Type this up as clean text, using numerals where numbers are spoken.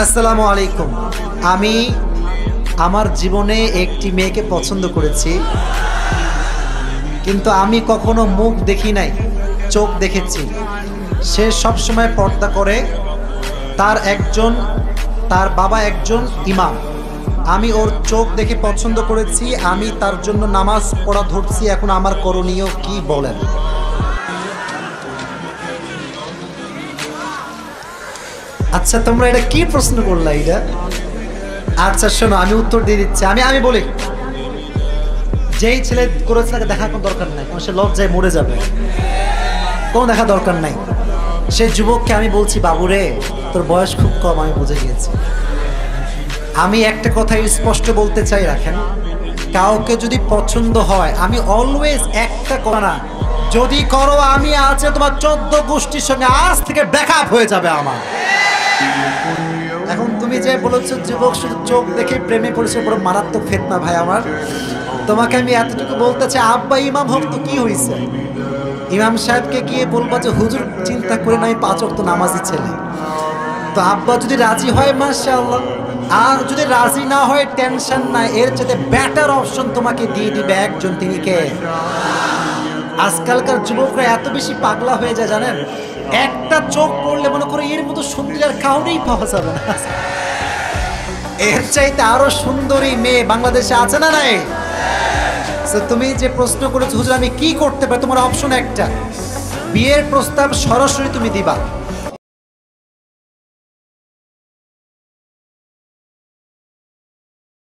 আসসালামু আলাইকুম। আমি আমার জীবনে একটি মেয়েকে পছন্দ করেছি, কিন্তু আমি কখনো মুখ দেখি নাই, চোখ দেখেছি। সে সব সময় পর্দা করে। তার বাবা একজন ইমাম। আমি ওর চোখ দেখে পছন্দ করেছি, আমি তার জন্য নামাজ পড়া ধরছি। এখন আমার করণীয় কি বলেন? আচ্ছা, তোমরা এটা কি প্রশ্ন করলা এটা? আচ্ছা শোনো, আমি উত্তর দিয়ে দিচ্ছি। আমি বলি, যেই ছেলে করেছে তাকে দেখার কোনো দরকার নাই, কারণ সে লজ্জায় মরে যাবে। কোনো দেখা দরকার নাই। সে যুবককে আমি বলছি, বাবুরে তোর বয়স খুব কম, আমি বুঝে গিয়েছি। আমি একটা কথাই স্পষ্ট বলতে চাই, রাখেন, কাউকে যদি পছন্দ হয়, আমি অলওয়েজ একটা কথা না, যদি করো আমি আছে তোমার 14 গোষ্ঠীর সঙ্গে আজ থেকে ব্যাকআপ হয়ে যাবে আমার। এখন তুমি যে বলেছো যুবক শুধু চোখ দেখে প্রেমে পড়েছে, বড় মারাত্মক ফিতনা ভাই আমার। তোমাকে আমি এতটুকু বলতে চাই, আব্বা ইমাম হোক তো কি হয়েছে? ইমাম সাহেবকে গিয়ে বলবা যে হুজুর চিন্তা করে নাই 5 ওয়াক্ত নামাজি ছেলে। তো আব্বা যদি রাজি হয় মাশাআল্লাহ, আর যদি রাজি না হয় টেনশন নাই, এর চেয়ে বেটার অপশন তোমাকে দিয়ে দিবে একজন, তিনি কে? আজকালকার যুবকরা এত বেশি পাগলা হয়ে যায় জানেন, একটা চোখ পড়লে মনে করে এর মতো সুন্দর আর কাউরেই পাওয়া যাবে না। এর চাইতে আরো সুন্দরী মেয়ে বাংলাদেশে আছে না নাই? তুমি যে প্রশ্ন করেছো হুজুর আমি কি করতে পারি, তোমার অপশন একটা, বিয়ের প্রস্তাব সরাসরি তুমি দিবা।